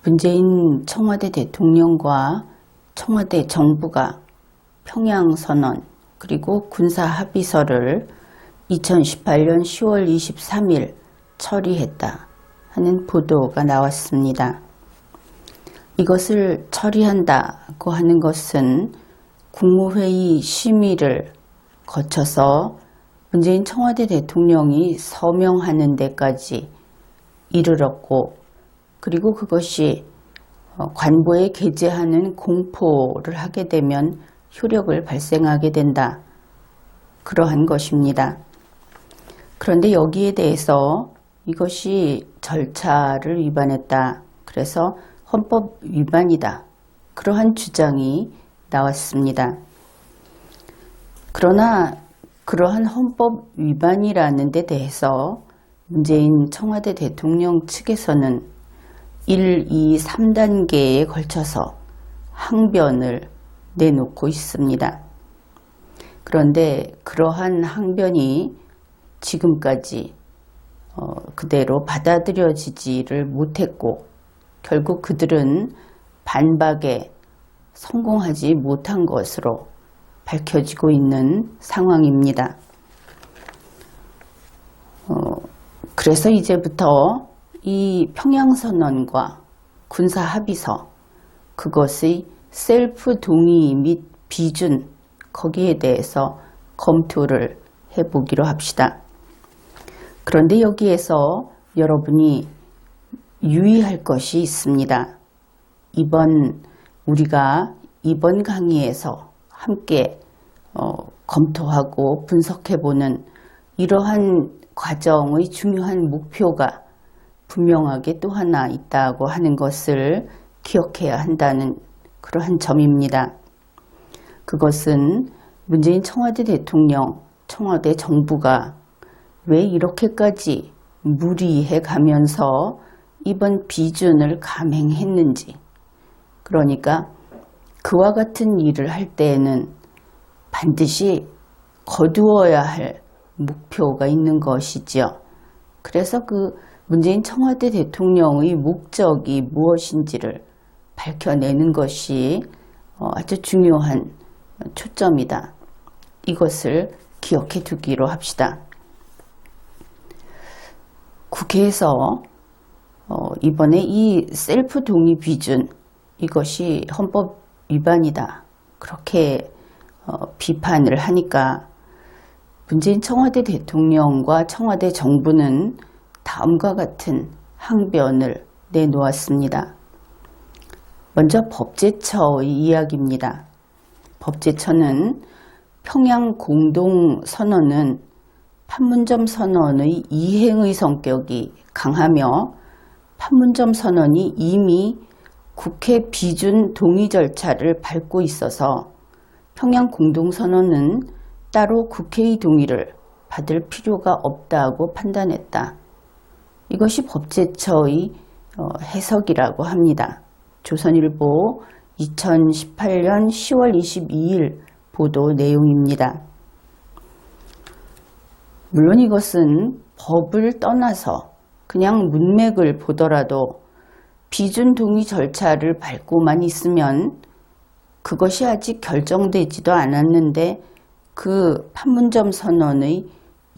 문재인 청와대 대통령과 청와대 정부가 평양선언 그리고 군사합의서를 2018년 10월 23일 처리했다 하는 보도가 나왔습니다. 이것을 처리한다고 하는 것은 국무회의 심의를 거쳐서 문재인 청와대 대통령이 서명하는 데까지 이르렀고, 그리고 그것이 관보에 게재하는 공포를 하게 되면 효력을 발생하게 된다. 그러한 것입니다. 그런데 여기에 대해서 이것이 절차를 위반했다. 그래서 헌법 위반이다. 그러한 주장이 나왔습니다. 그러나 그러한 헌법 위반이라는 데 대해서 문재인 청와대 대통령 측에서는 1, 2, 3단계에 걸쳐서 항변을 내놓고 있습니다. 그런데 그러한 항변이 지금까지 그대로 받아들여지지를 못했고, 결국 그들은 반박에 성공하지 못한 것으로 밝혀지고 있는 상황입니다. 그래서 이제부터 이 평양선언과 군사합의서, 그것의 셀프 동의 및 비준, 거기에 대해서 검토를 해보기로 합시다. 그런데 여기에서 여러분이 유의할 것이 있습니다. 우리가 이번 강의에서 함께 검토하고 분석해보는 이러한 과정의 중요한 목표가 분명하게 또 하나 있다고 하는 것을 기억해야 한다는 그러한 점입니다. 그것은 문재인 청와대 대통령, 청와대 정부가 왜 이렇게까지 무리해 가면서 이번 비준을 감행했는지, 그러니까 그와 같은 일을 할 때에는 반드시 거두어야 할 목표가 있는 것이지요. 그래서 그 문재인 청와대 대통령의 목적이 무엇인지를 밝혀내는 것이 아주 중요한 초점이다. 이것을 기억해 두기로 합시다. 국회에서 이번에 이 셀프 동의 비준, 이것이 헌법 위반이다. 그렇게 비판을 하니까 문재인 청와대 대통령과 청와대 정부는 다음과 같은 항변을 내놓았습니다. 먼저 법제처의 이야기입니다. 법제처는 평양 공동선언은 판문점 선언의 이행의 성격이 강하며 판문점 선언이 이미 국회 비준 동의 절차를 밟고 있어서 평양 공동선언은 따로 국회의 동의를 받을 필요가 없다고 판단했다. 이것이 법제처의 해석이라고 합니다. 조선일보 2018년 10월 22일 보도 내용입니다. 물론 이것은 법을 떠나서 그냥 문맥을 보더라도 비준 동의 절차를 밟고만 있으면 그것이 아직 결정되지도 않았는데 그 판문점 선언의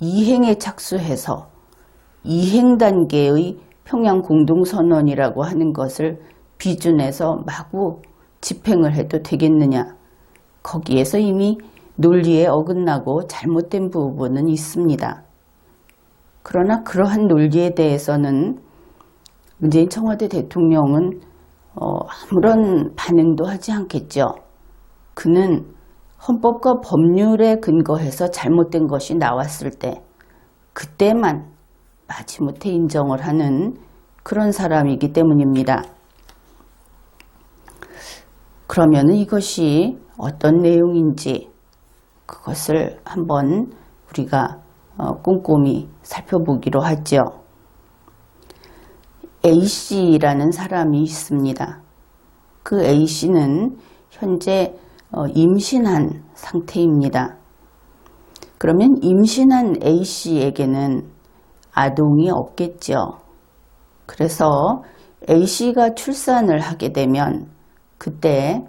이행에 착수해서 이행 단계의 평양 공동선언이라고 하는 것을 비준해서 마구 집행을 해도 되겠느냐. 거기에서 이미 논리에 어긋나고 잘못된 부분은 있습니다. 그러나 그러한 논리에 대해서는 문재인 청와대 대통령은 아무런 반응도 하지 않겠죠. 그는 헌법과 법률에 근거해서 잘못된 것이 나왔을 때 그때만 마지못해 인정을 하는 그런 사람이기 때문입니다. 그러면 이것이 어떤 내용인지 그것을 한번 우리가 꼼꼼히 살펴보기로 하죠. A씨라는 사람이 있습니다. 그 A씨는 현재 임신한 상태입니다. 그러면 임신한 A씨에게는 아동이 없겠죠. 그래서 A씨가 출산을 하게 되면 그때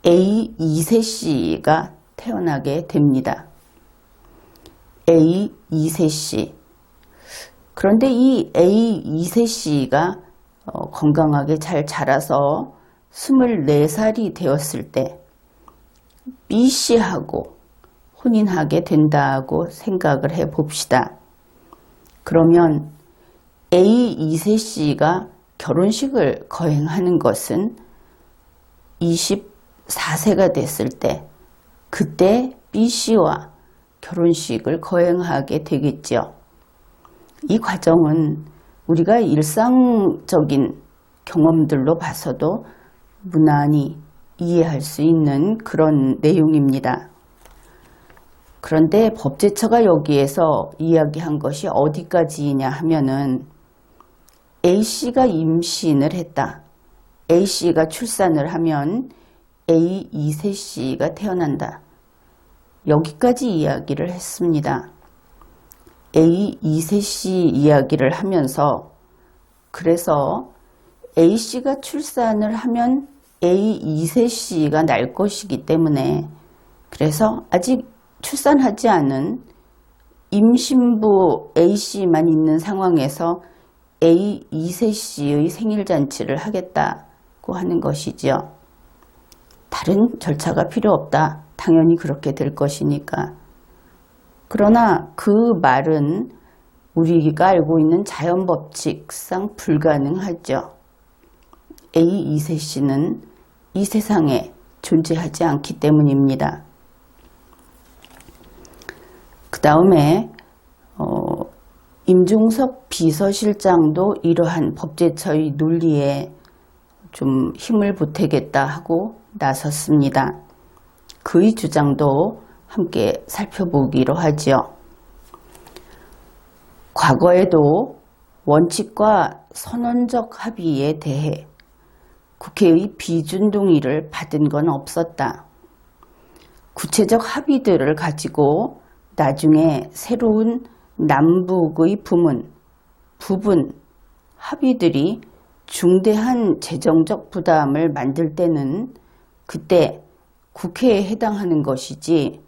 A 2세 씨가 태어나게 됩니다. A 2세 씨. 그런데 이 A 2세 씨가 건강하게 잘 자라서 24살이 되었을 때 B 씨하고 혼인하게 된다고 생각을 해 봅시다. 그러면 A 2세 씨가 결혼식을 거행하는 것은 24세가 됐을 때 그때 B 씨와 결혼식을 거행하게 되겠죠. 이 과정은 우리가 일상적인 경험들로 봐서도 무난히 이해할 수 있는 그런 내용입니다. 그런데 법제처가 여기에서 이야기한 것이 어디까지이냐 하면은 A씨가 임신을 했다. A씨가 출산을 하면 A 2세 씨가 태어난다. 여기까지 이야기를 했습니다. A 2세 씨 이야기를 하면서 그래서 A씨가 출산을 하면 A 2세 씨가 날 것이기 때문에 그래서 아직 출산하지 않은 임신부 A씨만 있는 상황에서 A 2세 씨의 생일잔치를 하겠다고 하는 것이죠. 다른 절차가 필요 없다. 당연히 그렇게 될 것이니까. 그러나 그 말은 우리가 알고 있는 자연법칙상 불가능하죠. A 2세 씨는 이 세상에 존재하지 않기 때문입니다. 그 다음에 임종석 비서실장도 이러한 법제처의 논리에 좀 힘을 보태겠다 하고 나섰습니다. 그의 주장도 함께 살펴보기로 하지요. 과거에도 원칙과 선언적 합의에 대해 국회의 비준 동의를 받은 건 없었다. 구체적 합의들을 가지고 나중에 새로운 남북의 부분 합의들이 중대한 재정적 부담을 만들 때는 그때 국회에 해당하는 것이지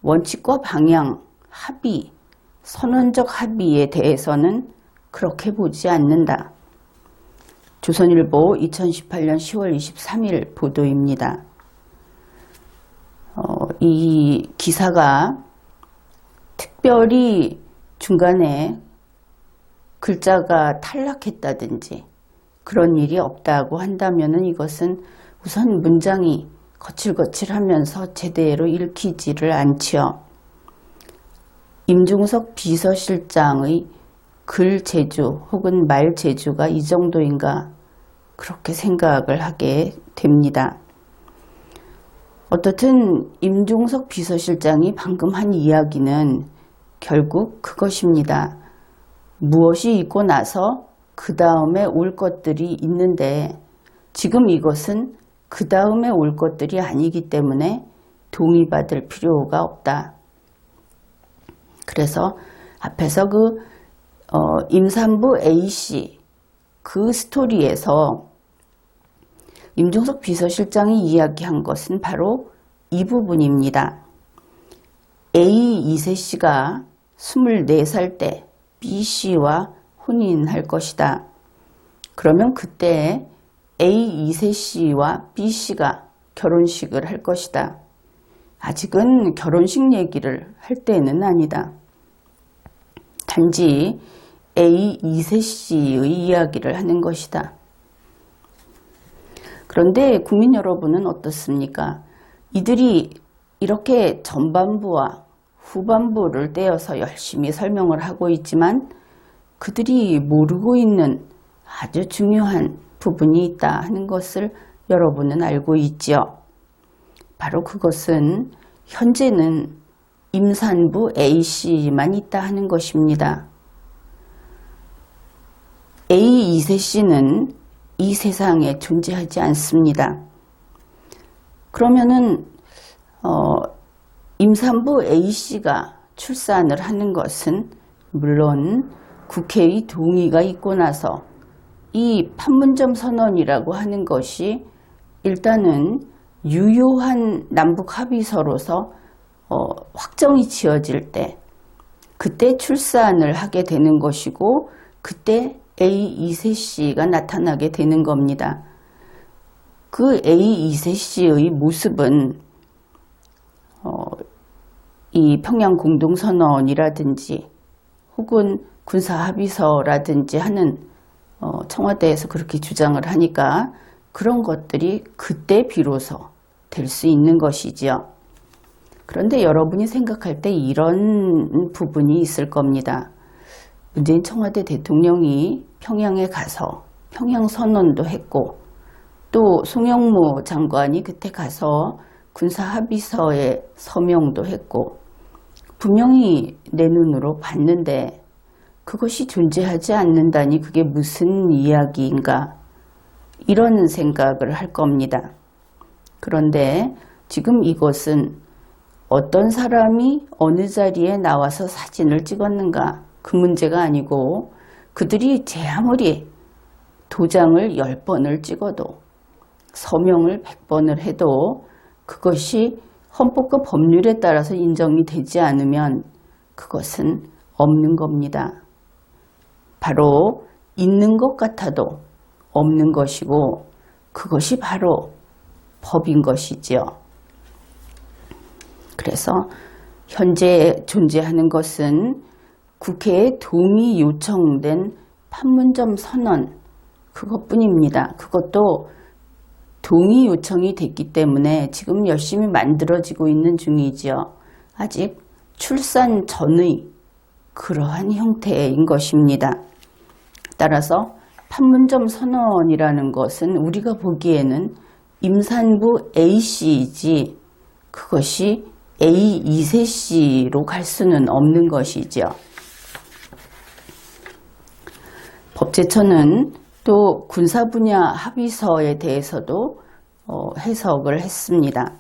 원칙과 방향, 합의, 선언적 합의에 대해서는 그렇게 보지 않는다. 조선일보 2018년 10월 23일 보도입니다. 이 기사가 특별히 중간에 글자가 탈락했다든지 그런 일이 없다고 한다면 이것은 우선 문장이 거칠거칠하면서 제대로 읽히지를 않지요. 임종석 비서실장의 글 재주 혹은 말 재주가 이 정도인가 그렇게 생각을 하게 됩니다. 어떻든 임종석 비서실장이 방금 한 이야기는 결국 그것입니다. 무엇이 있고 나서 그 다음에 올 것들이 있는데 지금 이것은 그 다음에 올 것들이 아니기 때문에 동의받을 필요가 없다. 그래서 앞에서 임산부 A씨 그 스토리에서 임종석 비서실장이 이야기한 것은 바로 이 부분입니다. A 2세 씨가 24살 때 B 씨와 혼인할 것이다. 그러면 그때 A 2세 씨와 B 씨가 결혼식을 할 것이다. 아직은 결혼식 얘기를 할 때는 아니다. 단지 A 2세 씨의 이야기를 하는 것이다. 그런데 국민 여러분은 어떻습니까? 이들이 이렇게 전반부와 후반부를 떼어서 열심히 설명을 하고 있지만 그들이 모르고 있는 아주 중요한 부분이 있다 하는 것을 여러분은 알고 있지요. 바로 그것은 현재는 임산부 A씨만 있다 하는 것입니다. A 2세 씨는 이 세상에 존재하지 않습니다. 그러면은 임산부 A씨가 출산을 하는 것은 물론 국회의 동의가 있고 나서 이 판문점 선언이라고 하는 것이 일단은 유효한 남북 합의서로서 확정이 지어질 때 그때 출산을 하게 되는 것이고 그때 A 2세 씨가 나타나게 되는 겁니다. 그 A 2세 씨의 모습은 이 평양 공동선언이라든지 혹은 군사합의서라든지 하는 청와대에서 그렇게 주장을 하니까 그런 것들이 그때 비로소 될 수 있는 것이지요. 그런데 여러분이 생각할 때 이런 부분이 있을 겁니다. 문재인 청와대 대통령이 평양에 가서 평양선언도 했고 또 송영무 장관이 그때 가서 군사합의서에 서명도 했고 분명히 내 눈으로 봤는데 그것이 존재하지 않는다니 그게 무슨 이야기인가 이런 생각을 할 겁니다. 그런데 지금 이것은 어떤 사람이 어느 자리에 나와서 사진을 찍었는가 그 문제가 아니고 그들이 제 아무리 도장을 10번을 찍어도 서명을 100번을 해도 그것이 헌법과 법률에 따라서 인정이 되지 않으면 그것은 없는 겁니다. 바로 있는 것 같아도 없는 것이고 그것이 바로 법인 것이지요. 그래서 현재 존재하는 것은 국회에 동의 요청된 판문점 선언 그것뿐입니다. 그것도 동의 요청이 됐기 때문에 지금 열심히 만들어지고 있는 중이지요. 아직 출산 전의 그러한 형태인 것입니다. 따라서 판문점 선언이라는 것은 우리가 보기에는 임산부 A씨이지 그것이 A 2세 씨로 갈 수는 없는 것이죠. 법제처는 또 군사 분야 합의서에 대해서도 해석을 했습니다.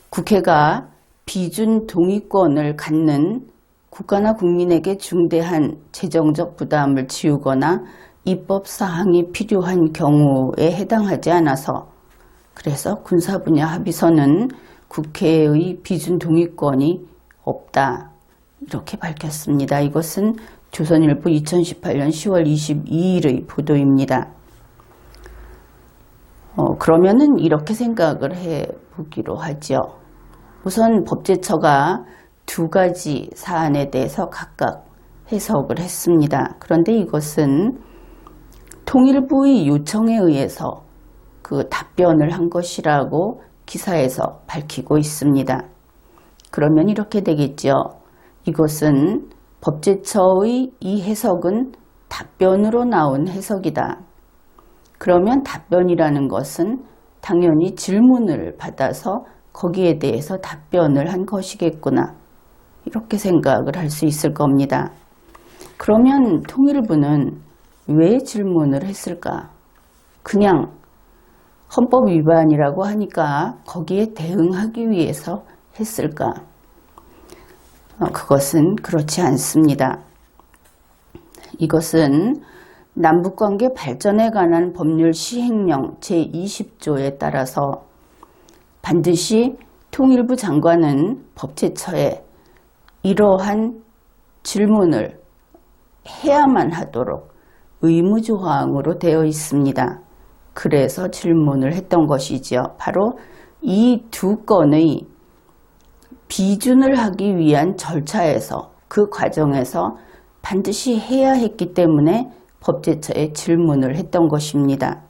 국회가 비준 동의권을 갖는 국가나 국민에게 중대한 재정적 부담을 지우거나 입법 사항이 필요한 경우에 해당하지 않아서 그래서 군사 분야 합의서는 국회의 비준 동의권이 없다 이렇게 밝혔습니다. 이것은 조선일보 2018년 10월 22일의 보도입니다. 그러면은 이렇게 생각을 해보기로 하죠. 우선 법제처가 두 가지 사안에 대해서 각각 해석을 했습니다. 그런데 이것은 통일부의 요청에 의해서 그 답변을 한 것이라고 기사에서 밝히고 있습니다. 그러면 이렇게 되겠죠. 이것은 법제처의 이 해석은 답변으로 나온 해석이다. 그러면 답변이라는 것은 당연히 질문을 받아서 거기에 대해서 답변을 한 것이겠구나. 이렇게 생각을 할 수 있을 겁니다. 그러면 통일부는 왜 질문을 했을까? 그냥 헌법 위반이라고 하니까 거기에 대응하기 위해서 했을까? 그것은 그렇지 않습니다. 이것은 남북관계 발전에 관한 법률 시행령 제20조에 따라서 반드시 통일부 장관은 법제처에 이러한 질문을 해야만 하도록 의무조항으로 되어 있습니다. 그래서 질문을 했던 것이지요. 바로 이 두 건의 비준을 하기 위한 절차에서 그 과정에서 반드시 해야 했기 때문에 법제처에 질문을 했던 것입니다.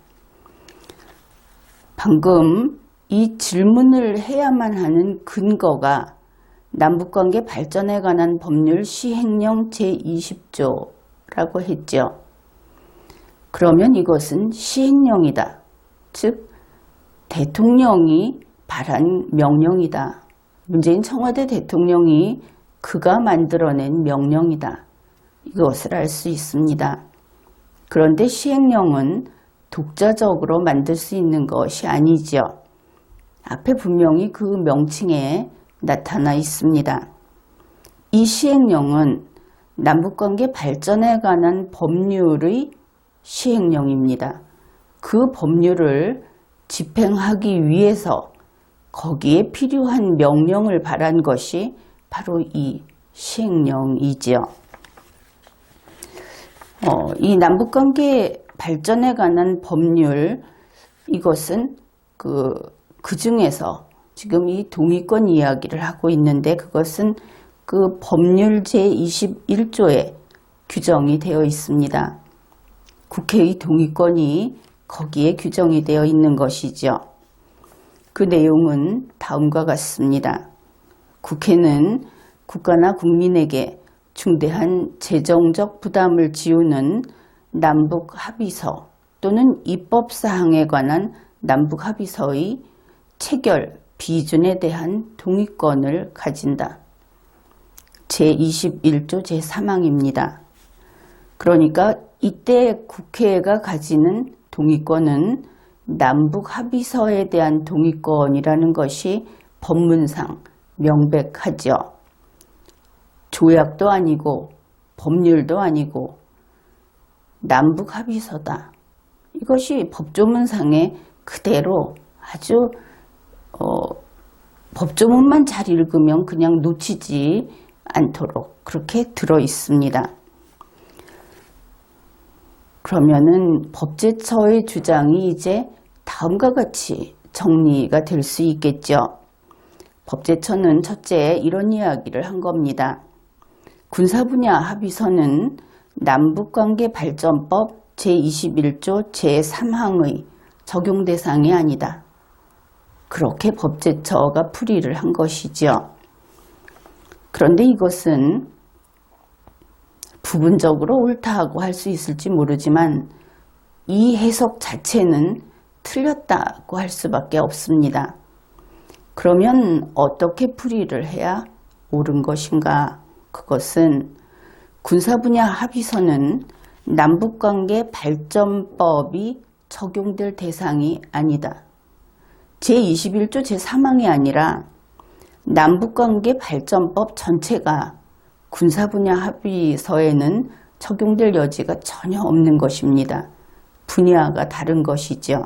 방금 이 질문을 해야만 하는 근거가 남북관계 발전에 관한 법률 시행령 제20조라고 했죠. 그러면 이것은 시행령이다. 즉 대통령이 발한 명령이다. 문재인 청와대 대통령이 그가 만들어낸 명령이다. 이것을 알 수 있습니다. 그런데 시행령은 독자적으로 만들 수 있는 것이 아니죠. 앞에 분명히 그 명칭에 나타나 있습니다. 이 시행령은 남북관계 발전에 관한 법률의 시행령입니다. 그 법률을 집행하기 위해서 거기에 필요한 명령을 발한 것이 바로 이 시행령이지요. 이 남북관계 발전에 관한 법률, 이것은 그 중에서 지금 이 동의권 이야기를 하고 있는데, 그것은 그 법률 제21조에 규정이 되어 있습니다. 국회의 동의권이 거기에 규정이 되어 있는 것이죠. 그 내용은 다음과 같습니다. 국회는 국가나 국민에게 중대한 재정적 부담을 지우는 남북 합의서 또는 입법사항에 관한 남북 합의서의 체결 비준에 대한 동의권을 가진다. 제21조 제3항입니다. 그러니까 이때 국회가 가지는 동의권은 남북 합의서에 대한 동의권이라는 것이 법문상 명백하죠. 조약도 아니고 법률도 아니고 남북 합의서다. 이것이 법조문상에 그대로 아주 법조문만 잘 읽으면 그냥 놓치지 않도록 그렇게 들어 있습니다. 그러면은 법제처의 주장이 이제 다음과 같이 정리가 될 수 있겠죠. 법제처는 첫째 이런 이야기를 한 겁니다. 군사분야 합의서는 남북관계발전법 제21조 제3항의 적용 대상이 아니다. 그렇게 법제처가 풀이를 한 것이죠. 그런데 이것은 부분적으로 옳다고 할 수 있을지 모르지만 이 해석 자체는 틀렸다고 할 수밖에 없습니다. 그러면 어떻게 풀이를 해야 옳은 것인가? 그것은 군사분야 합의서는 남북관계 발전법이 적용될 대상이 아니다. 제21조 제3항이 아니라 남북관계 발전법 전체가 군사분야 합의서에는 적용될 여지가 전혀 없는 것입니다. 분야가 다른 것이죠.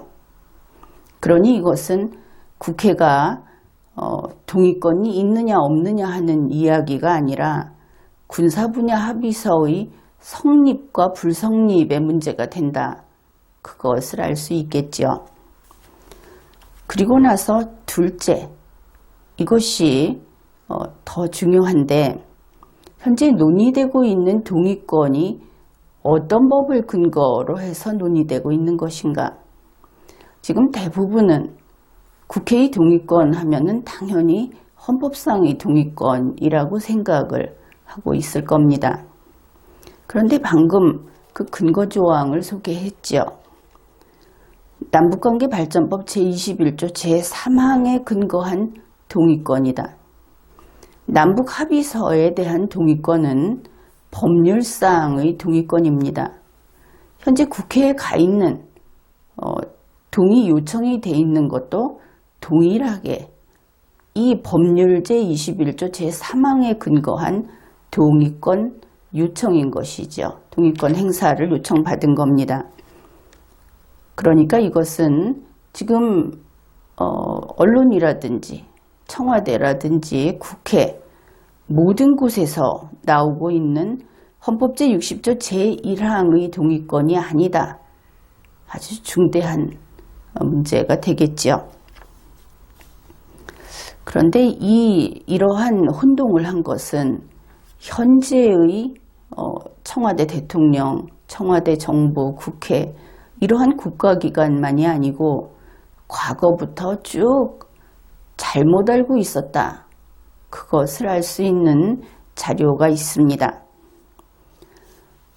그러니 이것은 국회가 동의권이 있느냐 없느냐 하는 이야기가 아니라 군사분야 합의서의 성립과 불성립의 문제가 된다. 그것을 알 수 있겠죠. 그리고 나서 둘째, 이것이 더 중요한데 현재 논의되고 있는 동의권이 어떤 법을 근거로 해서 논의되고 있는 것인가? 지금 대부분은 국회의 동의권 하면은 당연히 헌법상의 동의권이라고 생각을 하고 있을 겁니다. 그런데 방금 그 근거 조항을 소개했죠. 남북관계발전법 제21조 제3항에 근거한 동의권이다. 남북 합의서에 대한 동의권은 법률상의 동의권입니다. 현재 국회에 가 있는 동의 요청이 돼 있는 것도 동일하게 이 법률 제21조 제3항에 근거한 동의권 요청인 것이죠. 동의권 행사를 요청받은 겁니다. 그러니까 이것은 지금 언론이라든지 청와대라든지 국회 모든 곳에서 나오고 있는 헌법 제60조 제1항의 동의권이 아니다. 아주 중대한 문제가 되겠죠. 그런데 이러한 혼동을 한 것은 현재의 청와대 대통령, 청와대 정부, 국회 이러한 국가기관만이 아니고 과거부터 쭉 잘못 알고 있었다. 그것을 알 수 있는 자료가 있습니다.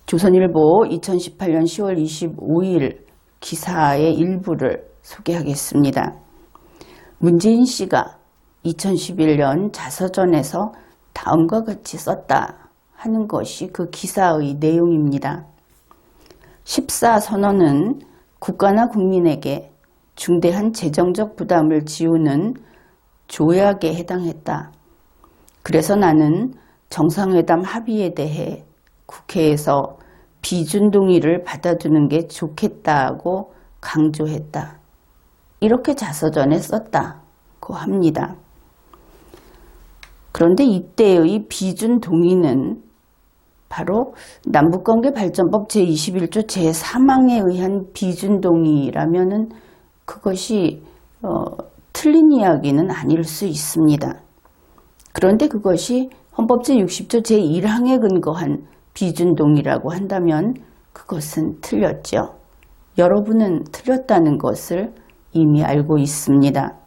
조선일보 2018년 10월 25일 기사의 일부를 소개하겠습니다. 문재인 씨가 2011년 자서전에서 다음과 같이 썼다 하는 것이 그 기사의 내용입니다. 14선언은 국가나 국민에게 중대한 재정적 부담을 지우는 조약에 해당했다. 그래서 나는 정상회담 합의에 대해 국회에서 비준 동의를 받아두는 게 좋겠다고 강조했다. 이렇게 자서전에 썼다고 합니다. 그런데 이때의 비준 동의는 바로 남북관계발전법 제21조 제3항에 의한 비준 동의라면은 그것이 틀린 이야기는 아닐 수 있습니다. 그런데 그것이 헌법 제60조 제1항에 근거한 비준 동의라고 한다면 그것은 틀렸죠. 여러분은 틀렸다는 것을 이미 알고 있습니다.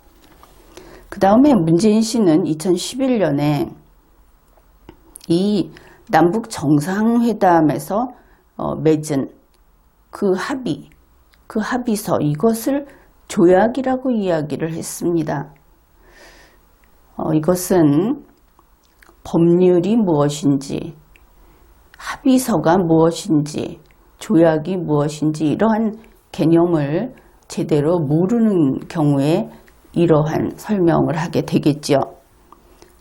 그 다음에 문재인 씨는 2011년에 이 남북 정상회담에서 맺은 그 합의, 그 합의서 이것을 조약이라고 이야기를 했습니다. 이것은 법률이 무엇인지, 합의서가 무엇인지, 조약이 무엇인지 이러한 개념을 제대로 모르는 경우에 이러한 설명을 하게 되겠죠.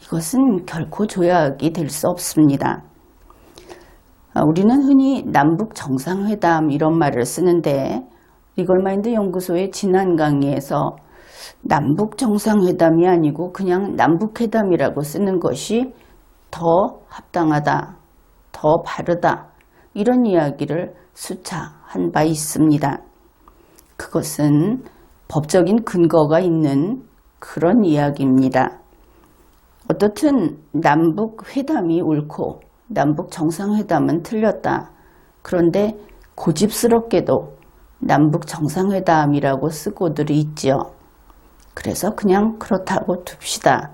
이것은 결코 조약이 될 수 없습니다. 우리는 흔히 남북 정상회담 이런 말을 쓰는데 리걸마인드 연구소의 지난 강의에서 남북 정상회담이 아니고 그냥 남북회담이라고 쓰는 것이 더 합당하다, 더 바르다 이런 이야기를 수차 한 바 있습니다. 그것은 법적인 근거가 있는 그런 이야기입니다. 어떻든 남북회담이 옳고 남북 정상회담은 틀렸다. 그런데 고집스럽게도 남북 정상회담이라고 쓰고들 있죠. 그래서 그냥 그렇다고 둡시다.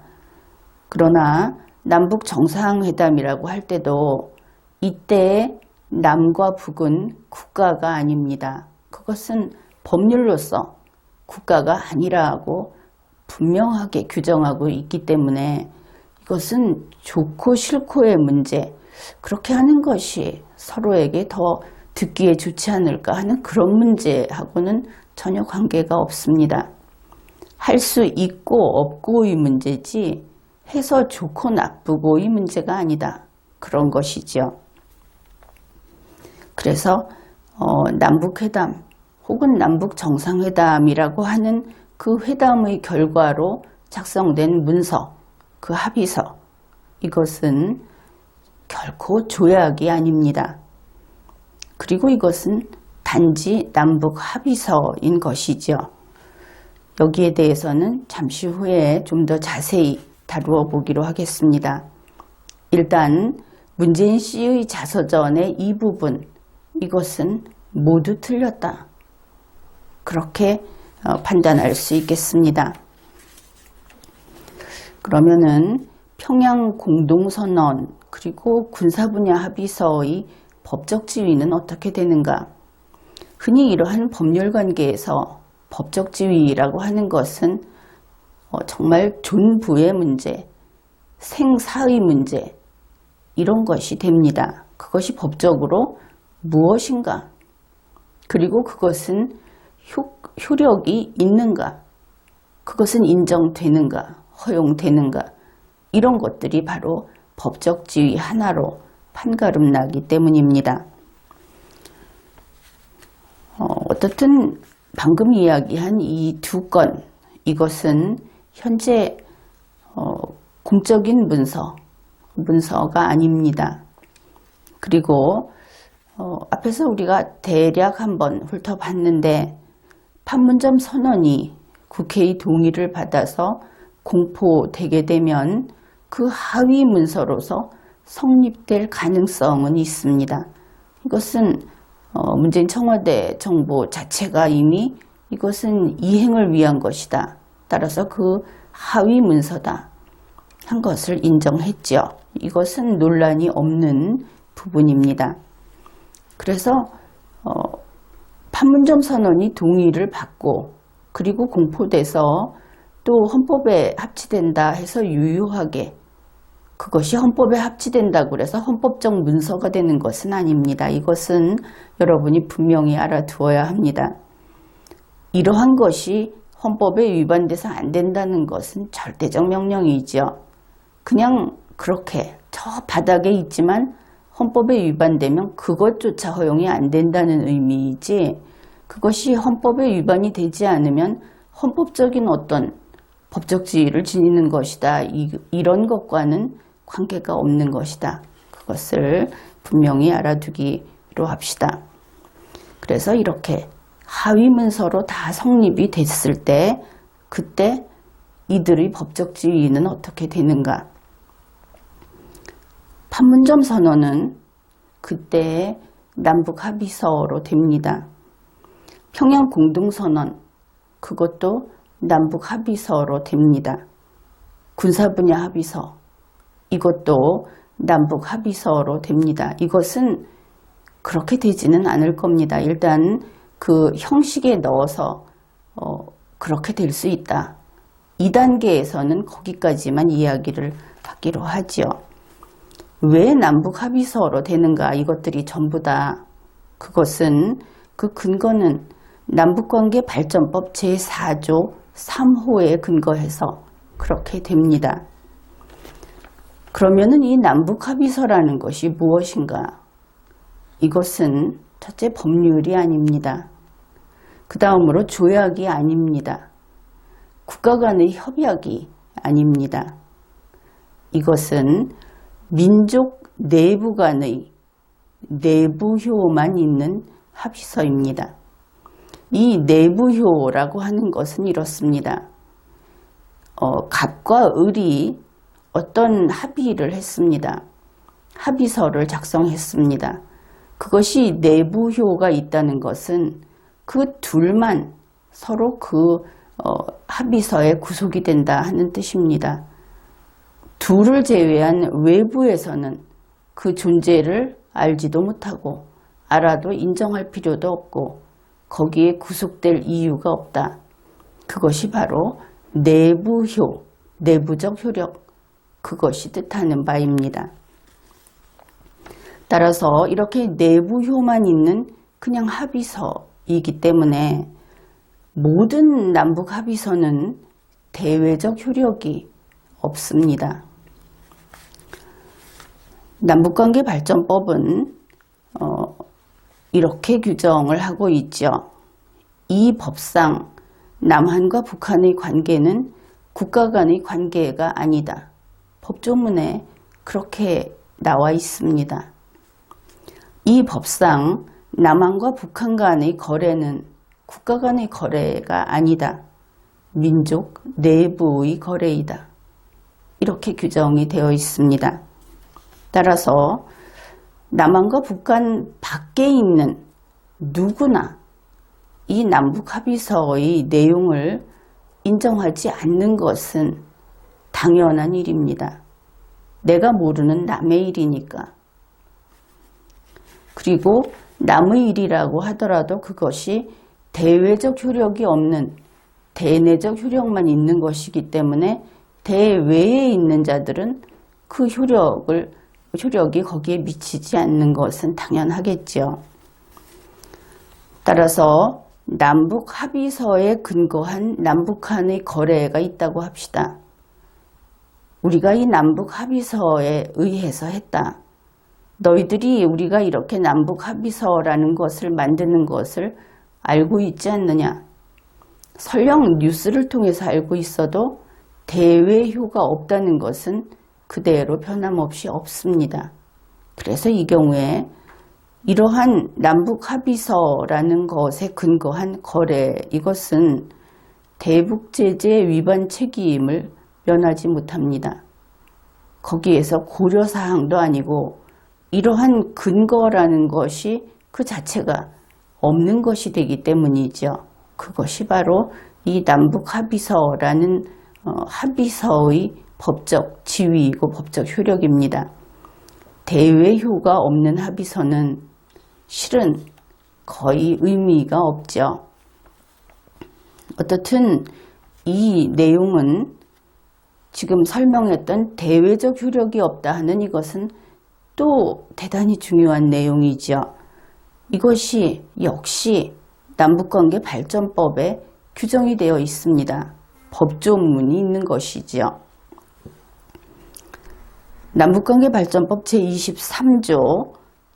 그러나 남북 정상회담이라고 할 때도 이때 남과 북은 국가가 아닙니다. 그것은 법률로서 국가가 아니라고 분명하게 규정하고 있기 때문에 이것은 좋고 싫고의 문제, 그렇게 하는 것이 서로에게 더 듣기에 좋지 않을까 하는 그런 문제하고는 전혀 관계가 없습니다. 할 수 있고 없고의 문제지 해서 좋고 나쁘고의 문제가 아니다. 그런 것이죠. 그래서 남북회담 혹은 남북정상회담이라고 하는 그 회담의 결과로 작성된 문서, 그 합의서, 이것은 결코 조약이 아닙니다. 그리고 이것은 단지 남북 합의서인 것이죠. 여기에 대해서는 잠시 후에 좀 더 자세히 다루어 보기로 하겠습니다. 일단 문재인 씨의 자서전의 이 부분, 이것은 모두 틀렸다. 그렇게 판단할 수 있겠습니다. 그러면은 평양 공동선언 그리고 군사분야 합의서의 법적 지위는 어떻게 되는가? 흔히 이러한 법률관계에서 법적 지위라고 하는 것은 정말 존부의 문제, 생사의 문제 이런 것이 됩니다. 그것이 법적으로 무엇인가? 그리고 그것은 효력이 있는가? 그것은 인정되는가? 허용되는가? 이런 것들이 바로 법적 지위 하나로 판가름 나기 때문입니다. 어떻든 방금 이야기한 이 두 건, 이것은 현재 공적인 문서가 아닙니다. 그리고 앞에서 우리가 대략 한번 훑어봤는데 판문점 선언이 국회의 동의를 받아서 공포되게 되면 그 하위 문서로서 성립될 가능성은 있습니다. 이것은 문재인 청와대 정부 자체가 이미 이것은 이행을 위한 것이다. 따라서 그 하위 문서다 한 것을 인정했죠. 이것은 논란이 없는 부분입니다. 그래서 판문점 선언이 동의를 받고 그리고 공포돼서 또 헌법에 합치된다 해서 유효하게 그것이 헌법에 합치된다고 해서 헌법적 문서가 되는 것은 아닙니다. 이것은 여러분이 분명히 알아두어야 합니다. 이러한 것이 헌법에 위반돼서 안 된다는 것은 절대적 명령이죠. 그냥 그렇게 저 바닥에 있지만 헌법에 위반되면 그것조차 허용이 안 된다는 의미이지, 그것이 헌법에 위반이 되지 않으면 헌법적인 어떤 법적 지위를 지니는 것이다, 이런 것과는 관계가 없는 것이다. 그것을 분명히 알아두기로 합시다. 그래서 이렇게 하위 문서로 다 성립이 됐을 때, 그때 이들의 법적 지위는 어떻게 되는가? 판문점 선언은 그때의 남북 합의서로 됩니다. 평양 공동선언, 그것도 남북 합의서로 됩니다. 군사 분야 합의서, 이것도 남북 합의서로 됩니다. 이것은 그렇게 되지는 않을 겁니다. 일단 그 형식에 넣어서 그렇게 될 수 있다. 2단계에서는 거기까지만 이야기를 하기로 하지요. 왜 남북 합의서로 되는가? 이것들이 전부 다, 그것은 그 근거는 남북관계 발전법 제4조 3호에 근거해서 그렇게 됩니다. 그러면은 이 남북 합의서라는 것이 무엇인가? 이것은 첫째, 법률이 아닙니다. 그 다음으로 조약이 아닙니다. 국가 간의 협약이 아닙니다. 이것은 민족 내부 간의 내부효만 있는 합의서입니다. 이 내부효라고 하는 것은 이렇습니다. 갑과 을이 어떤 합의를 했습니다. 합의서를 작성했습니다. 그것이 내부효가 있다는 것은 그 둘만 서로 그 합의서에 구속이 된다 하는 뜻입니다. 둘을 제외한 외부에서는 그 존재를 알지도 못하고 알아도 인정할 필요도 없고 거기에 구속될 이유가 없다. 그것이 바로 내부효, 내부적 효력, 그것이 뜻하는 바입니다. 따라서 이렇게 내부효만 있는 그냥 합의서이기 때문에 모든 남북 합의서는 대외적 효력이 없습니다. 남북관계 발전법은 이렇게 규정을 하고 있죠. 이 법상 남한과 북한의 관계는 국가 간의 관계가 아니다. 법조문에 그렇게 나와 있습니다. 이 법상 남한과 북한 간의 거래는 국가 간의 거래가 아니다. 민족 내부의 거래이다. 이렇게 규정이 되어 있습니다. 따라서 남한과 북한 밖에 있는 누구나 이 남북 합의서의 내용을 인정하지 않는 것은 당연한 일입니다. 내가 모르는 남의 일이니까. 그리고 남의 일이라고 하더라도 그것이 대외적 효력이 없는 대내적 효력만 있는 것이기 때문에 대외에 있는 자들은 그 효력이 거기에 미치지 않는 것은 당연하겠죠. 따라서 남북 합의서에 근거한 남북한의 거래가 있다고 합시다. 우리가 이 남북 합의서에 의해서 했다. 너희들이 우리가 이렇게 남북 합의서라는 것을 만드는 것을 알고 있지 않느냐? 설령 뉴스를 통해서 알고 있어도 대외효가 없다는 것은 그대로 변함없이 없습니다. 그래서 이 경우에 이러한 남북 합의서라는 것에 근거한 거래, 이것은 대북제재 위반 책임을 면하지 못합니다. 거기에서 고려사항도 아니고 이러한 근거라는 것이 그 자체가 없는 것이 되기 때문이죠. 그것이 바로 이 남북 합의서라는 합의서의 법적 지위이고 법적 효력입니다. 대외효가 없는 합의서는 실은 거의 의미가 없죠. 어떻든 이 내용은 지금 설명했던 대외적 효력이 없다 하는 이것은 또 대단히 중요한 내용이죠. 이것이 역시 남북관계 발전법에 규정이 되어 있습니다. 법조문이 있는 것이죠. 남북관계발전법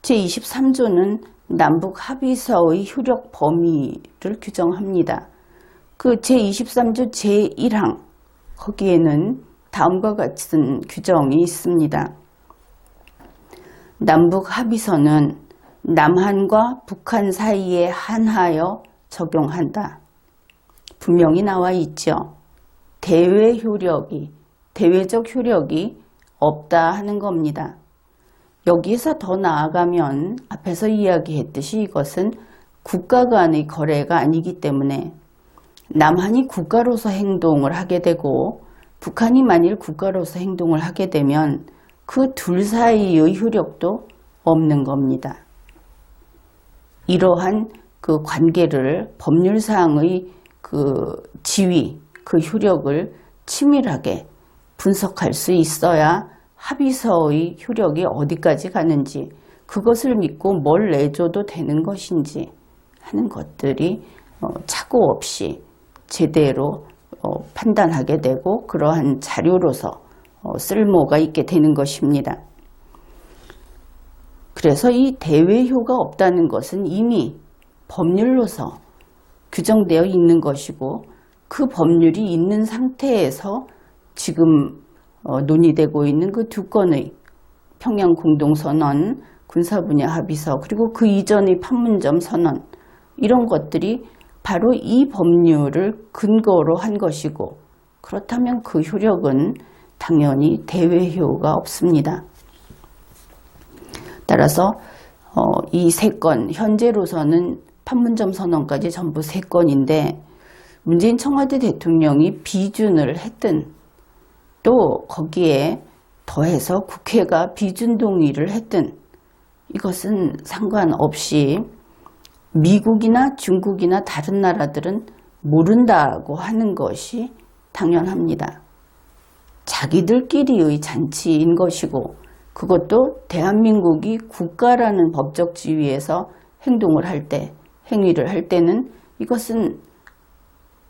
제23조는 남북합의서의 효력 범위를 규정합니다. 그 제23조 제1항 거기에는 다음과 같은 규정이 있습니다. 남북합의서는 남한과 북한 사이에 한하여 적용한다. 분명히 나와 있죠. 대외적 효력이 없다 하는 겁니다. 여기에서 더 나아가면 앞에서 이야기했듯이 이것은 국가 간의 거래가 아니기 때문에 남한이 국가로서 행동을 하게 되고 북한이 만일 국가로서 행동을 하게 되면 그 둘 사이의 효력도 없는 겁니다. 이러한 그 관계를 법률상의 그 지위, 그 효력을 치밀하게 분석할 수 있어야 합의서의 효력이 어디까지 가는지, 그것을 믿고 뭘 내줘도 되는 것인지 하는 것들이 착오 없이 제대로 판단하게 되고 그러한 자료로서 쓸모가 있게 되는 것입니다. 그래서 이 대외효가 없다는 것은 이미 법률로서 규정되어 있는 것이고 그 법률이 있는 상태에서 지금 논의되고 있는 그 두 건의 평양공동선언, 군사분야 합의서, 그리고 그 이전의 판문점 선언, 이런 것들이 바로 이 법률을 근거로 한 것이고, 그렇다면 그 효력은 당연히 대외효가 없습니다. 따라서 이 세 건, 현재로서는 판문점 선언까지 전부 세 건인데 문재인 청와대 대통령이 비준을 했든 또 거기에 더해서 국회가 비준 동의를 했든 이것은 상관없이 미국이나 중국이나 다른 나라들은 모른다고 하는 것이 당연합니다. 자기들끼리의 잔치인 것이고 그것도 대한민국이 국가라는 법적 지위에서 행동을 할 때, 행위를 할 때는 이것은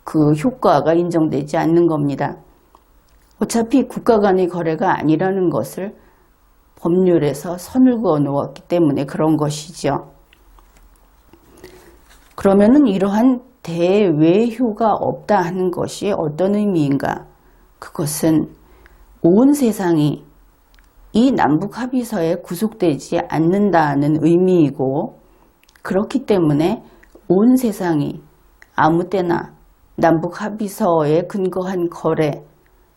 그 효과가 인정되지 않는 겁니다. 어차피 국가 간의 거래가 아니라는 것을 법률에서 선을 그어 놓았기 때문에 그런 것이죠. 그러면은 이러한 대외효가 없다 하는 것이 어떤 의미인가? 그것은 온 세상이 이 남북합의서에 구속되지 않는다는 의미이고, 그렇기 때문에 온 세상이 아무 때나 남북합의서에 근거한 거래,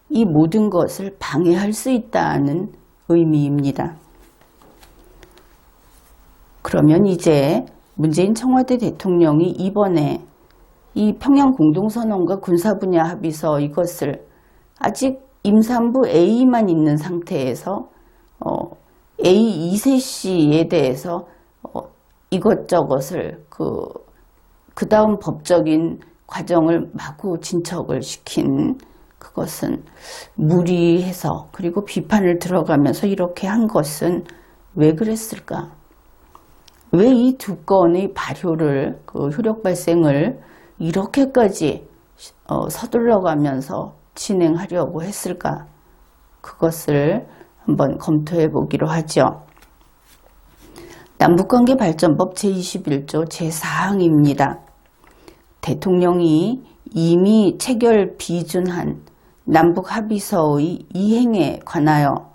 이 모든 것을 방해할 수 있다는 의미입니다. 그러면 이제 문재인 청와대 대통령이 이번에 이 평양공동선언과 군사분야 합의서 이것을 아직 임산부 A만 있는 상태에서 A 2세씨에 대해서 이것저것을 그 다음 법적인 과정을 마구 진척을 시킨, 그것은 무리해서 그리고 비판을 들어가면서 이렇게 한 것은 왜 그랬을까? 왜 이 두 건의 발효를, 그 효력 발생을 이렇게까지 서둘러가면서 진행하려고 했을까? 그것을 한번 검토해 보기로 하죠. 남북관계발전법 제21조 제4항입니다. 대통령이 이미 체결 비준한 남북합의서의 이행에 관하여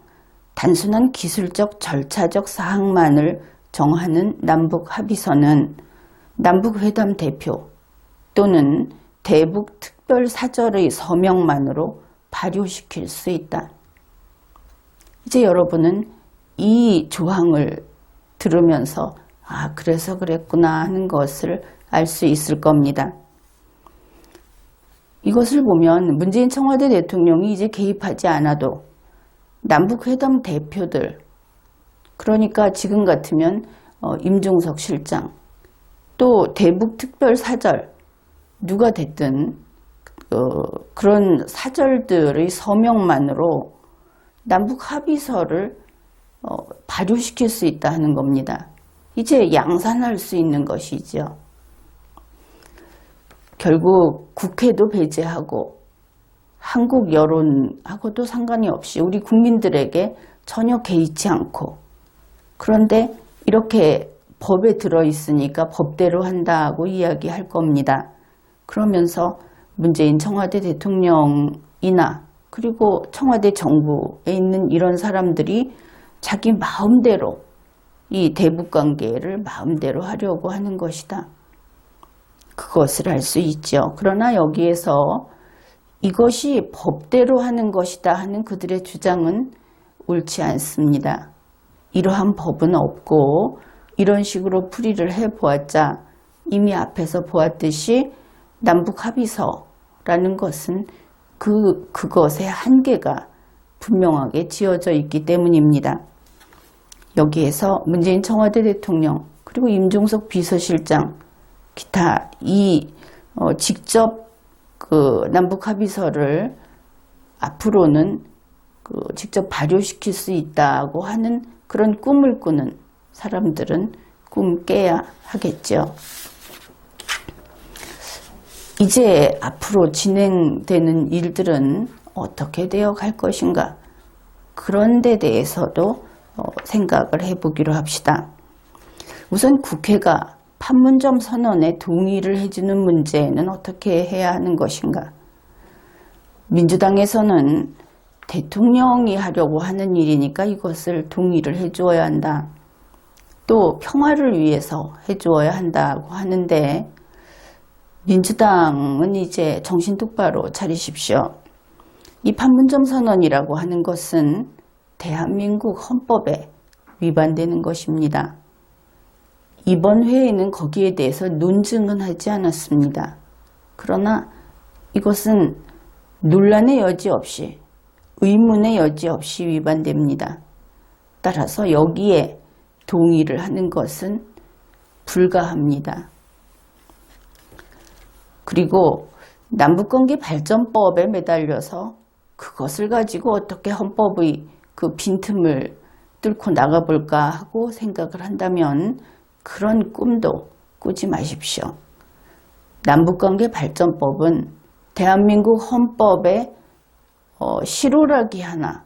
단순한 기술적 절차적 사항만을 정하는 남북합의서는 남북회담 대표 또는 대북특별사절의 서명만으로 발효시킬 수 있다. 이제 여러분은 이 조항을 들으면서 그래서 그랬구나 하는 것을 알 수 있을 겁니다. 이것을 보면 문재인 청와대 대통령이 이제 개입하지 않아도 남북회담 대표들, 그러니까 지금 같으면 임종석 실장, 또 대북특별사절, 누가 됐든 그런 사절들의 서명만으로 남북합의서를 발효시킬 수 있다 하는 겁니다. 이제 양산할 수 있는 것이죠. 결국 국회도 배제하고 한국 여론하고도 상관이 없이 우리 국민들에게 전혀 개의치 않고, 그런데 이렇게 법에 들어있으니까 법대로 한다고 이야기할 겁니다. 그러면서 문재인 청와대 대통령이나 그리고 청와대 정부에 있는 이런 사람들이 자기 마음대로 이 대북관계를 마음대로 하려고 하는 것이다. 그것을 알 수 있죠. 그러나 여기에서 이것이 법대로 하는 것이다 하는 그들의 주장은 옳지 않습니다. 이러한 법은 없고 이런 식으로 풀이를 해보았자 이미 앞에서 보았듯이 남북합의서라는 것은 그것의 한계가 분명하게 지어져 있기 때문입니다. 여기에서 문재인 청와대 대통령 그리고 임종석 비서실장 기타 직접 남북합의서를 앞으로는 직접 발효시킬 수 있다고 하는 그런 꿈을 꾸는 사람들은 꿈 깨야 하겠죠. 이제 앞으로 진행되는 일들은 어떻게 되어 갈 것인가? 그런 데 대해서도 생각을 해보기로 합시다. 우선 국회가 판문점 선언에 동의를 해주는 문제는 어떻게 해야 하는 것인가? 민주당에서는 대통령이 하려고 하는 일이니까 이것을 동의를 해주어야 한다. 또 평화를 위해서 해주어야 한다고 하는데 민주당은 이제 정신 똑바로 차리십시오. 이 판문점 선언이라고 하는 것은 대한민국 헌법에 위반되는 것입니다. 이번 회의는 거기에 대해서 논증은 하지 않았습니다. 그러나 이것은 논란의 여지 없이, 의문의 여지 없이 위반됩니다. 따라서 여기에 동의를 하는 것은 불가합니다. 그리고 남북관계 발전법에 매달려서 그것을 가지고 어떻게 헌법의 그 빈틈을 뚫고 나가볼까 하고 생각을 한다면 그런 꿈도 꾸지 마십시오. 남북관계 발전법은 대한민국 헌법에 실오라기 하나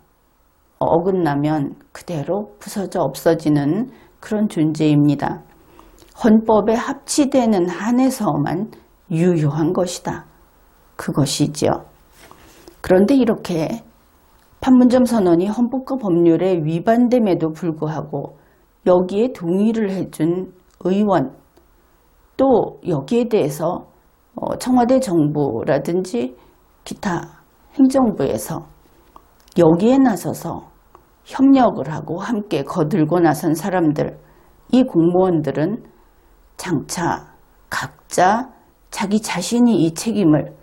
어긋나면 그대로 부서져 없어지는 그런 존재입니다. 헌법에 합치되는 한에서만 유효한 것이다. 그것이지요. 그런데 이렇게 판문점 선언이 헌법과 법률에 위반됨에도 불구하고 여기에 동의를 해준 의원, 또 여기에 대해서 청와대 정부라든지 기타 행정부에서 여기에 나서서 협력을 하고 함께 거들고 나선 사람들, 이 공무원들은 장차 각자 자기 자신이 이 책임을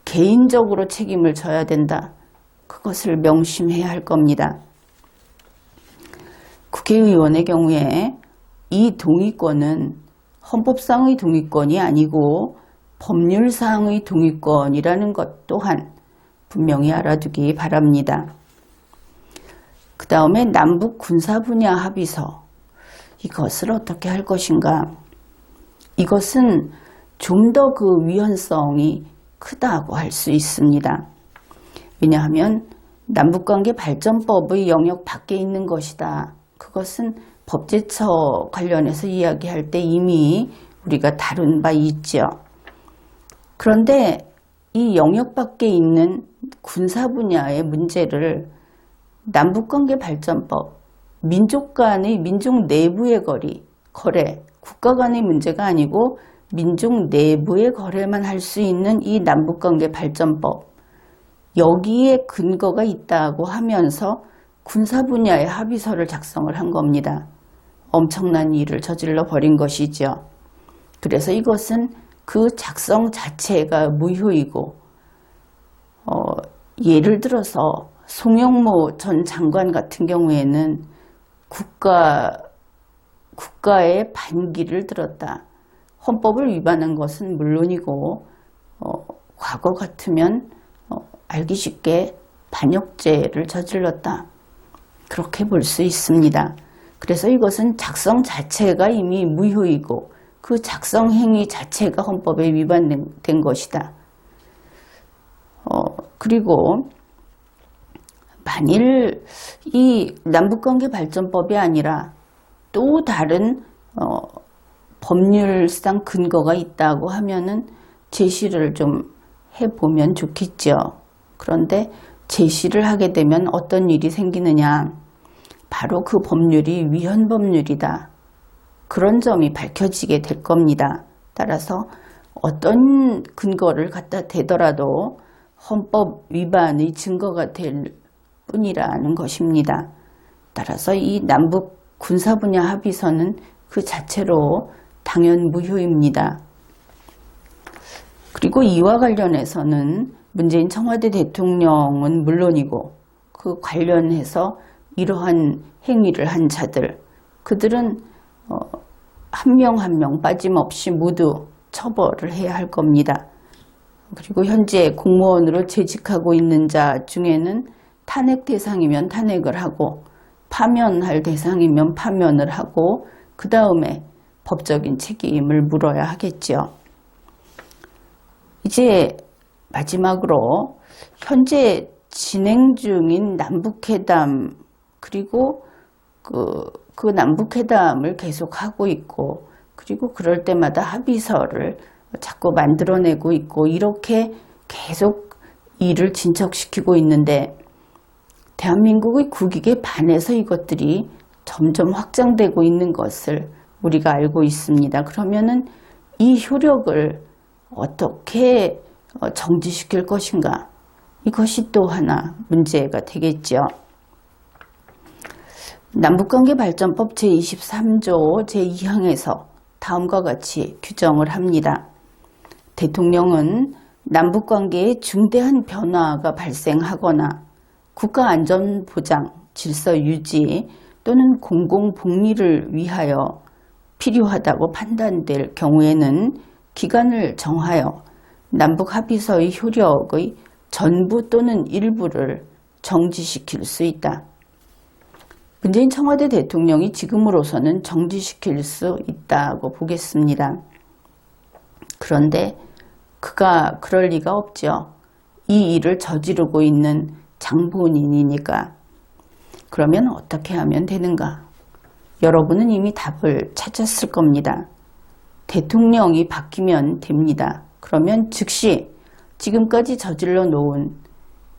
개인적으로 책임을 져야 된다. 그것을 명심해야 할 겁니다. 국회의원의 경우에 이 동의권은 헌법상의 동의권이 아니고 법률상의 동의권이라는 것 또한 분명히 알아두기 바랍니다. 그 다음에 남북 군사 분야 합의서, 이것을 어떻게 할 것인가? 이것은 좀 더 그 위헌성이 크다고 할 수 있습니다. 왜냐하면 남북관계 발전법의 영역 밖에 있는 것이다. 그것은 법제처 관련해서 이야기할 때 이미 우리가 다룬 바 있죠. 그런데 이 영역 밖에 있는 군사 분야의 문제를 남북관계 발전법, 민족 간의 민족 내부의 거래, 국가 간의 문제가 아니고 민족 내부의 거래만 할 수 있는 이 남북관계 발전법, 여기에 근거가 있다고 하면서 군사 분야의 합의서를 작성을 한 겁니다. 엄청난 일을 저질러 버린 것이죠. 그래서 이것은 그 작성 자체가 무효이고, 예를 들어서 송영모 전 장관 같은 경우에는 국가의 반기를 들었다. 헌법을 위반한 것은 물론이고 과거 같으면 알기 쉽게 반역죄를 저질렀다. 그렇게 볼 수 있습니다. 그래서 이것은 작성 자체가 이미 무효이고 그 작성 행위 자체가 헌법에 위반된 것이다. 그리고 만일 이 남북관계발전법이 아니라 또 다른 법률상 근거가 있다고 하면은 제시를 좀 해보면 좋겠죠. 그런데 제시를 하게 되면 어떤 일이 생기느냐, 바로 그 법률이 위헌법률이다, 그런 점이 밝혀지게 될 겁니다. 따라서 어떤 근거를 갖다 대더라도 헌법 위반의 증거가 될 뿐이라는 것입니다. 따라서 이 남북 군사 분야 합의서는 그 자체로 당연 무효입니다. 그리고 이와 관련해서는 문재인 청와대 대통령은 물론이고 그 관련해서 이러한 행위를 한 자들, 그들은 한 명 한 명 빠짐없이 모두 처벌을 해야 할 겁니다. 그리고 현재 공무원으로 재직하고 있는 자 중에는 탄핵 대상이면 탄핵을 하고 파면할 대상이면 파면을 하고 그 다음에 법적인 책임을 물어야 하겠죠. 이제 마지막으로 현재 진행 중인 남북회담, 그리고 그 남북회담을 계속하고 있고, 그리고 그럴 때마다 합의서를 자꾸 만들어내고 있고, 이렇게 계속 일을 진척시키고 있는데 대한민국의 국익에 반해서 이것들이 점점 확장되고 있는 것을 우리가 알고 있습니다. 그러면은 이 효력을 어떻게 정지시킬 것인가, 이것이 또 하나 문제가 되겠죠. 남북관계발전법 제23조 제2항에서 다음과 같이 규정을 합니다. 대통령은 남북관계에 중대한 변화가 발생하거나 국가안전보장, 질서유지 또는 공공복리를 위하여 필요하다고 판단될 경우에는 기간을 정하여 남북합의서의 효력의 전부 또는 일부를 정지시킬 수 있다. 문재인 청와대 대통령이 지금으로서는 정지시킬 수 있다고 보겠습니다. 그런데 그가 그럴 리가 없죠. 이 일을 저지르고 있는 장본인이니까. 그러면 어떻게 하면 되는가? 여러분은 이미 답을 찾았을 겁니다. 대통령이 바뀌면 됩니다. 그러면 즉시 지금까지 저질러 놓은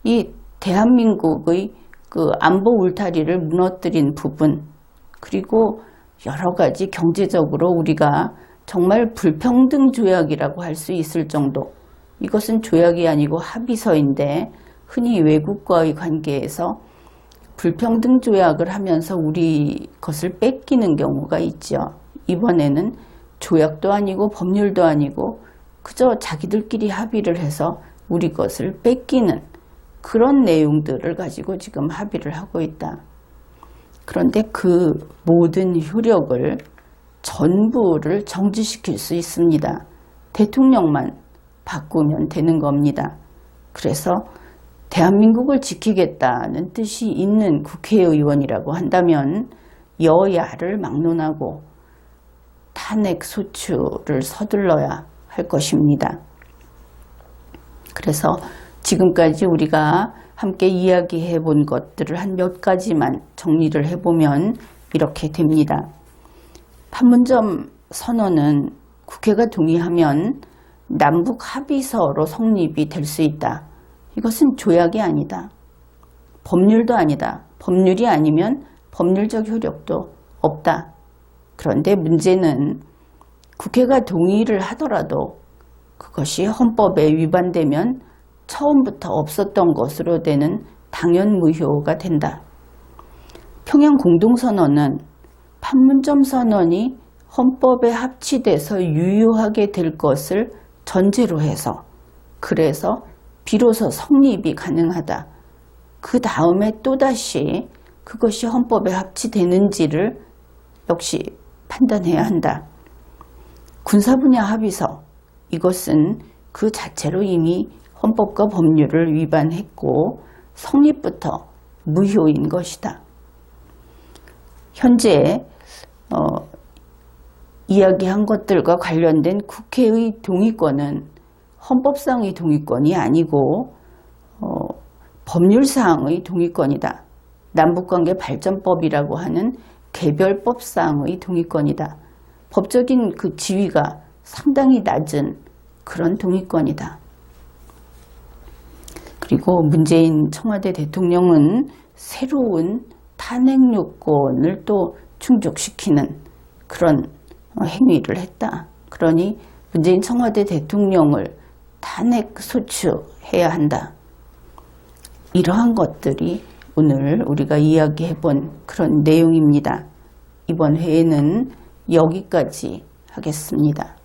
이 대한민국의 그 안보 울타리를 무너뜨린 부분, 그리고 여러 가지 경제적으로 우리가 정말 불평등 조약이라고 할 수 있을 정도, 이것은 조약이 아니고 합의서인데 흔히 외국과의 관계에서 불평등 조약을 하면서 우리 것을 뺏기는 경우가 있죠. 이번에는 조약도 아니고 법률도 아니고 그저 자기들끼리 합의를 해서 우리 것을 뺏기는 그런 내용들을 가지고 지금 합의를 하고 있다. 그런데 그 모든 효력을 전부를 정지시킬 수 있습니다. 대통령만 바꾸면 되는 겁니다. 그래서 대한민국을 지키겠다는 뜻이 있는 국회의원이라고 한다면 여야를 막론하고 탄핵 소추를 서둘러야 할 것입니다. 그래서 지금까지 우리가 함께 이야기해 본 것들을 한 몇 가지만 정리를 해보면 이렇게 됩니다. 판문점 선언은 국회가 동의하면 남북 합의서로 성립이 될 수 있다. 이것은 조약이 아니다. 법률도 아니다. 법률이 아니면 법률적 효력도 없다. 그런데 문제는 국회가 동의를 하더라도 그것이 헌법에 위반되면 처음부터 없었던 것으로 되는 당연 무효가 된다. 평양 공동선언은 판문점 선언이 헌법에 합치돼서 유효하게 될 것을 전제로 해서, 그래서 비로소 성립이 가능하다. 그 다음에 또다시 그것이 헌법에 합치되는지를 역시 판단해야 한다. 군사 분야 합의서, 이것은 그 자체로 이미 헌법과 법률을 위반했고 성립부터 무효인 것이다. 현재 이야기한 것들과 관련된 국회의 동의권은 헌법상의 동의권이 아니고 법률사항의 동의권이다. 남북관계 발전법이라고 하는 개별법사항의 동의권이다. 법적인 그 지위가 상당히 낮은 그런 동의권이다. 그리고 문재인 청와대 대통령은 새로운 탄핵 요건을 또 충족시키는 그런 행위를 했다. 그러니 문재인 청와대 대통령을 탄핵 소추해야 한다. 이러한 것들이 오늘 우리가 이야기해 본 그런 내용입니다. 이번 회에는 여기까지 하겠습니다.